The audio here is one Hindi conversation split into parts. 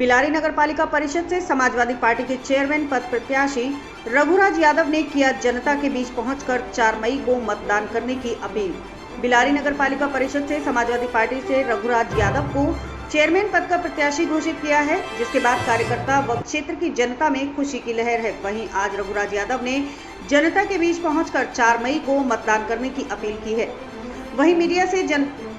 बिलारी नगर पालिका परिषद से समाजवादी पार्टी के चेयरमैन पद प्रत्याशी रघुराज यादव ने किया जनता के बीच पहुंचकर 4 मई को मतदान करने की अपील। बिलारी नगर पालिका परिषद से समाजवादी पार्टी से रघुराज यादव को चेयरमैन पद का प्रत्याशी घोषित किया है, जिसके बाद कार्यकर्ता व क्षेत्र की जनता में खुशी की लहर है। वहीं आज रघुराज यादव ने जनता के बीच पहुंचकर 4 मई को मतदान करने की अपील की है। वहीं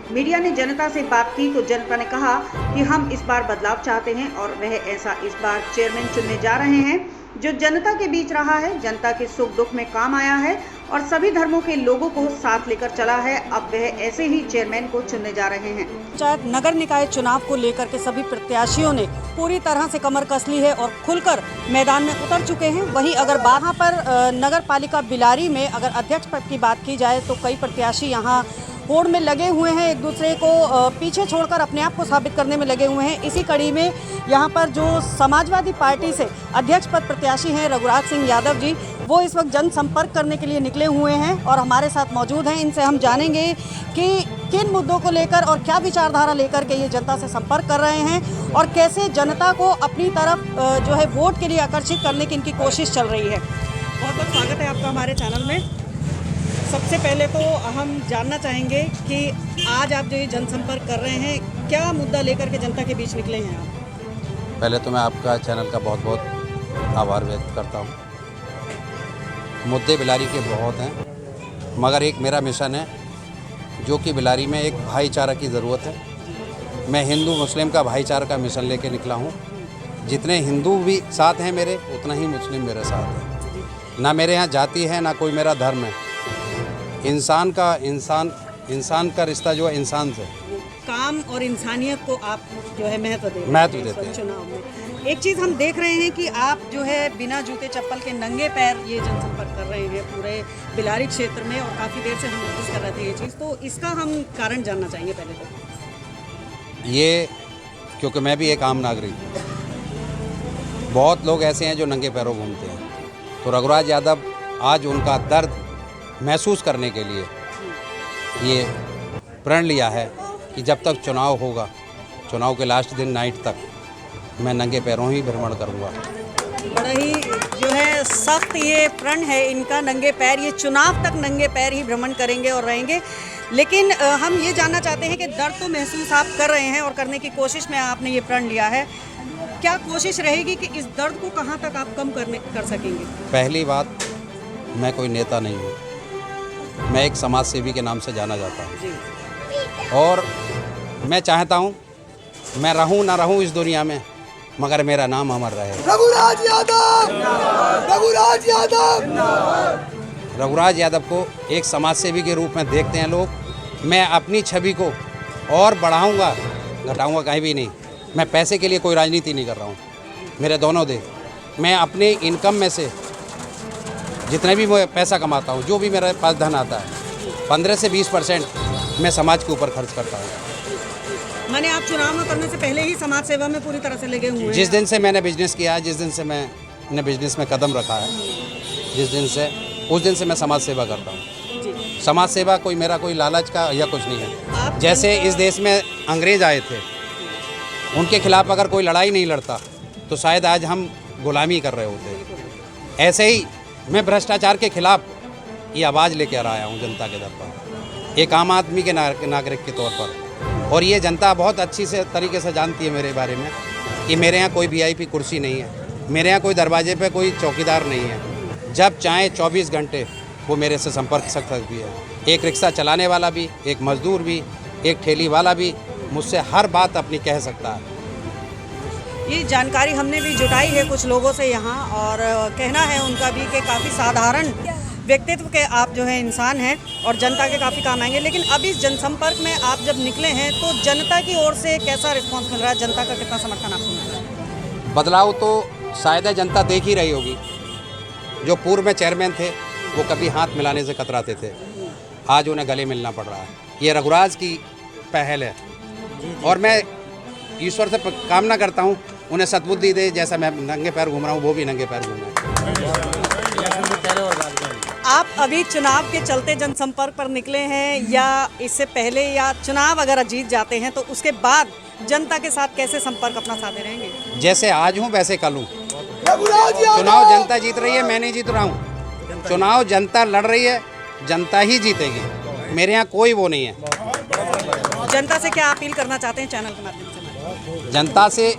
मीडिया ने जनता से बात की तो जनता ने कहा कि हम इस बार बदलाव चाहते हैं और वह ऐसा इस बार चेयरमैन चुनने जा रहे हैं जो जनता के बीच रहा है, जनता के सुख दुख में काम आया है और सभी धर्मों के लोगों को साथ लेकर चला है। अब वह ऐसे ही चेयरमैन को चुनने जा रहे हैं। पंचायत नगर निकाय चुनाव को लेकर के सभी प्रत्याशियों ने पूरी तरह से कमर कस ली है और खुलकर मैदान में उतर चुके हैं। वहीं अगर वहाँ पर नगर पालिका बिलारी में अगर अध्यक्ष पद की बात की जाए तो कई प्रत्याशी यहाँ होड़ में लगे हुए हैं, एक दूसरे को पीछे छोड़कर अपने आप को साबित करने में लगे हुए हैं। इसी कड़ी में यहाँ पर जो समाजवादी पार्टी से अध्यक्ष पद प्रत्याशी हैं रघुराज सिंह यादव जी, वो इस वक्त जनसंपर्क करने के लिए निकले हुए हैं और हमारे साथ मौजूद हैं। इनसे हम जानेंगे कि किन मुद्दों को लेकर और क्या विचारधारा लेकर के ये जनता से संपर्क कर रहे हैं और कैसे जनता को अपनी तरफ जो है वोट के लिए आकर्षित करने की इनकी कोशिश चल रही है। बहुत बहुत स्वागत है आपका हमारे चैनल में। सबसे पहले तो हम जानना चाहेंगे कि आज आप जो ये जनसंपर्क कर रहे हैं, क्या मुद्दा लेकर के जनता के बीच निकले हैं आप? पहले तो मैं आपका चैनल का बहुत बहुत आभार व्यक्त करता हूँ। मुद्दे बिलारी के बहुत हैं, मगर एक मेरा मिशन है जो कि बिलारी में एक भाईचारा की ज़रूरत है। मैं हिंदू मुस्लिम का भाईचारा का मिशन लेके निकला हूँ। जितने हिंदू भी साथ हैं मेरे, उतना ही मुस्लिम मेरे साथ है। ना मेरे यहाँ जाति है, ना कोई मेरा धर्म है। इंसान का रिश्ता जो है इंसान से, काम और इंसानियत को आप जो है महत्व देते हैं चुनाव में। एक चीज़ हम देख रहे हैं कि आप जो है बिना जूते चप्पल के नंगे पैर ये जनसंपर्क कर रहे हैं पूरे बिलारी क्षेत्र में और काफ़ी देर से हम नोटिस कर रहे थे ये चीज़, तो इसका हम कारण जानना चाहेंगे पहले तो। ये क्योंकि मैं भी एक आम नागरिक हूँ। बहुत लोग ऐसे हैं जो नंगे पैरों घूमते हैं, तो रघुराज यादव आज उनका दर्द महसूस करने के लिए ये प्रण लिया है कि जब तक चुनाव होगा, चुनाव के लास्ट दिन नाइट तक मैं नंगे पैरों ही भ्रमण करूंगा। बड़ा ही जो है सख्त ये प्रण है इनका, नंगे पैर, ये चुनाव तक नंगे पैर ही भ्रमण करेंगे और रहेंगे। लेकिन हम ये जानना चाहते हैं कि दर्द तो महसूस आप कर रहे हैं और करने की कोशिश में आपने ये प्रण लिया है, क्या कोशिश रहेगी कि इस दर्द को कहाँ तक आप कम कर सकेंगे? पहली बात, मैं कोई नेता नहीं हूँ, मैं एक समाज सेवी के नाम से जाना जाता हूँ और मैं चाहता हूँ मैं रहूँ ना रहूँ इस दुनिया में, मगर मेरा नाम अमर रहे। रघुराज यादव, रघुराज यादव। रघुराज यादव को एक समाज सेवी के रूप में देखते हैं लोग। मैं अपनी छवि को और बढ़ाऊंगा, घटाऊंगा कहीं भी नहीं। मैं पैसे के लिए कोई राजनीति नहीं कर रहा हूँ। मेरे दोनों दे, मैं अपने इनकम में से जितने भी मैं पैसा कमाता हूँ, जो भी मेरे पास धन आता है, 15 से 20% मैं समाज के ऊपर खर्च करता हूँ। मैंने आप चुनाव में करने से पहले ही समाज सेवा में पूरी तरह से लगे हुए हैं। जिस दिन से मैंने बिजनेस किया है, जिस दिन से मैंने बिजनेस में कदम रखा है, उस दिन से मैं समाज सेवा करता हूँ। समाज सेवा कोई मेरा कोई लालच का या कुछ नहीं है। जैसे इस देश में अंग्रेज आए थे, उनके खिलाफ अगर कोई लड़ाई नहीं लड़ता तो शायद आज हम गुलामी कर रहे होते। ऐसे ही मैं भ्रष्टाचार के खिलाफ ये आवाज़ लेकर आया हूँ जनता के दर पर, एक आम आदमी के नागरिक के तौर पर। और ये जनता बहुत अच्छी से तरीके से जानती है मेरे बारे में कि मेरे यहाँ कोई VIP कुर्सी नहीं है, मेरे यहाँ कोई दरवाजे पे कोई चौकीदार नहीं है। जब चाहे 24 घंटे वो मेरे से संपर्क कर सकती है। एक रिक्शा चलाने वाला भी, एक मजदूर भी, एक ठेली वाला भी मुझसे हर बात अपनी कह सकता है। ये जानकारी हमने भी जुटाई है कुछ लोगों से यहाँ, और कहना है उनका भी कि काफ़ी साधारण व्यक्तित्व के आप जो है इंसान हैं और जनता के काफ़ी काम आएंगे। लेकिन अब इस जनसंपर्क में आप जब निकले हैं तो जनता की ओर से कैसा रिस्पांस मिल रहा है, जनता का कितना समर्थन आपको मिल रहा है? बदलाव तो शायद जनता देख ही रही होगी। जो पूर्व में चेयरमैन थे वो कभी हाथ मिलाने से कतराते थे, आज उन्हें गले मिलना पड़ रहा है। ये रघुराज की पहल है और मैं ईश्वर से कामना करता हूँ उन्हें सद्बुद्धि दे। जैसा मैं नंगे पैर घूम रहा हूँ, वो भी नंगे पैर घूमें। आप अभी चुनाव के चलते जनसंपर्क पर निकले हैं या इससे पहले, या चुनाव अगर जीत जाते हैं तो उसके बाद जनता के साथ कैसे संपर्क अपना साधे रहेंगे? जैसे आज हूँ वैसे कल हूँ। रघुराज यादव चुनाव जनता जीत रही है, मैं नहीं जीत रहा हूँ। चुनाव जनता लड़ रही है, जनता ही जीतेगी। मेरे यहाँ कोई वो नहीं है। जनता से क्या अपील करना चाहते हैं चैनल के माध्यम से? जनता से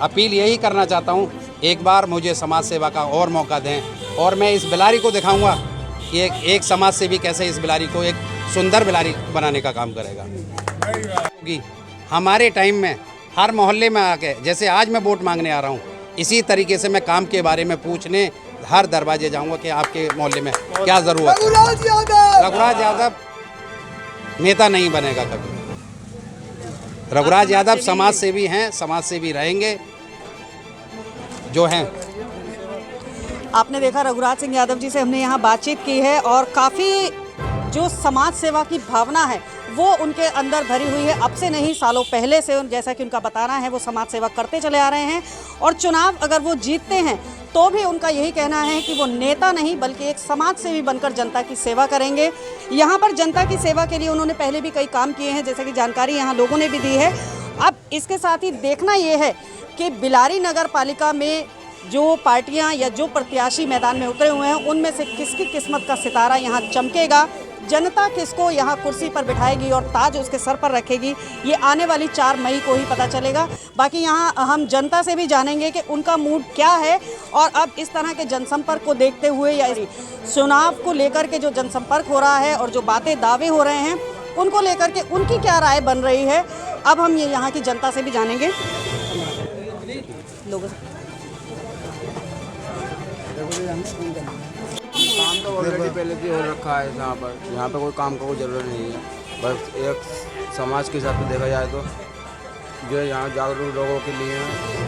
अपील यही करना चाहता हूँ, एक बार मुझे समाज सेवा का और मौका दें और मैं इस बिलारी को दिखाऊंगा कि एक समाज सेवी कैसे इस बिलारी को एक सुंदर बिलारी बनाने का काम करेगा। क्योंकि हमारे टाइम में हर मोहल्ले में आके, जैसे आज मैं वोट मांगने आ रहा हूँ, इसी तरीके से मैं काम के बारे में पूछने हर दरवाजे जाऊंगा कि आपके मोहल्ले में क्या ज़रूरत है। रघुराज यादव रघुराज यादव नेता नहीं बनेगा कभी। रघुराज यादव समाज सेवी हैं, समाज सेवी रहेंगे जो हैं। आपने देखा रघुराज सिंह यादव जी से हमने यहाँ बातचीत की है और काफ़ी जो समाज सेवा की भावना है वो उनके अंदर भरी हुई है। अब से नहीं, सालों पहले से जैसा कि उनका बताना है वो समाज सेवा करते चले आ रहे हैं और चुनाव अगर वो जीतते हैं तो भी उनका यही कहना है कि वो नेता नहीं बल्कि एक समाज सेवी बनकर जनता की सेवा करेंगे। यहाँ पर जनता की सेवा के लिए उन्होंने पहले भी कई काम किए हैं, जैसे कि जानकारी यहाँ लोगों ने भी दी है। अब इसके साथ ही देखना ये है कि बिलारी नगर पालिका में जो पार्टियां या जो प्रत्याशी मैदान में उतरे हुए हैं उनमें से किसकी किस्मत का सितारा यहाँ चमकेगा, जनता किसको यहाँ कुर्सी पर बिठाएगी और ताज उसके सर पर रखेगी, ये आने वाली 4 मई को ही पता चलेगा। बाकी यहाँ हम जनता से भी जानेंगे कि उनका मूड क्या है और अब इस तरह के जनसंपर्क को देखते हुए या चुनाव को लेकर के जो जनसंपर्क हो रहा है और जो बातें दावे हो रहे हैं उनको लेकर के उनकी क्या राय बन रही है, अब हम ये यहाँ की जनता से भी जानेंगे। लोगों से काम तो ऑलरेडी पहले से हो रखा है यहाँ पर कोई काम का कोई ज़रूरत नहीं है। बस एक समाज के हिसाब से देखा जाए तो जो यहाँ जागरूक लोगों के लिए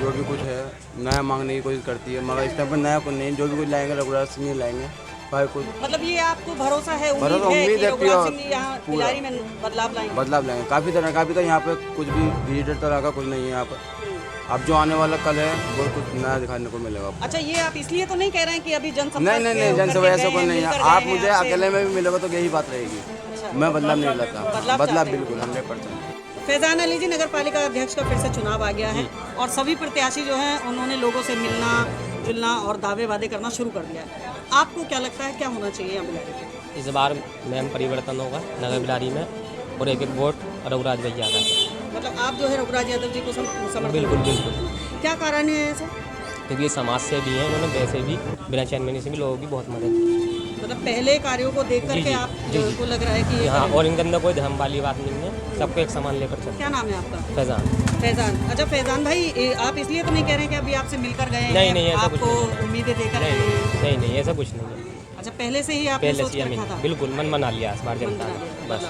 जो भी कुछ है नया मांगने की कोशिश करती है, मगर इस टाइम पर नया कुछ नहीं, जो भी कुछ लाएंगे रघुराज सिंह ही लाएंगे। भाई कुछ मतलब ये आपको भरोसा है, भरोसा उम्मीद उम्मीद है है कि रघुराज सिंह यहाँ बिलारी में बदलाव लाएंगे। काफ़ी तो यहाँ पे कुछ भी डिजिटल तरह का कुछ नहीं है यहाँ पर। अब जो आने वाला कल है वो कुछ नया दिखाने को मिलेगा। अच्छा, ये आप इसलिए तो नहीं कह रहे हैं कि अभी जनसंपर्क नहीं जनसभा ऐसा कोई नहीं है। आप मुझे अकेले में भी मिलोगे तो यही बात रहेगी। मैं बदलाव नहीं लाता, बदलाव बिल्कुल 100%। फैजान अली जी, नगर पालिका अध्यक्ष का फिर से चुनाव आ गया है और सभी प्रत्याशी जो हैं उन्होंने लोगों से मिलना जुलना और दावे वादे करना शुरू कर दिया है। आपको क्या लगता है क्या होना चाहिए यहाँ बिलारी में? इस बार मैम परिवर्तन होगा नगर बिलारी में और एक वोट रघुराज भैया का। मतलब आप जो है रघुराज यादव जी को समर्थन? बिल्कुल। क्या कारण है ऐसा? क्योंकि समाज से भी हैं, उन्होंने वैसे भी बिना चैनमैनी से भी लोगों की बहुत मदद की। मतलब पहले कार्यों को देख करके आपको लग रहा है कि हाँ, और इनके अंदर कोई धर्म वाली बात नहीं है, सबको एक समान लेकर चलते। क्या नाम है आपका? फैजान। अच्छा फैजान भाई, आप इसलिए तो नहीं कह रहे कि अभी आपसे मिलकर गए हैं? नहीं, ऐसा कुछ आपको नहीं। उम्मीदें देकर नहीं, ऐसा कुछ नहीं है। अच्छा, पहले से ही आपने सोच के रखा था? बिल्कुल मन मना लिया इस बार जनता ने, बस।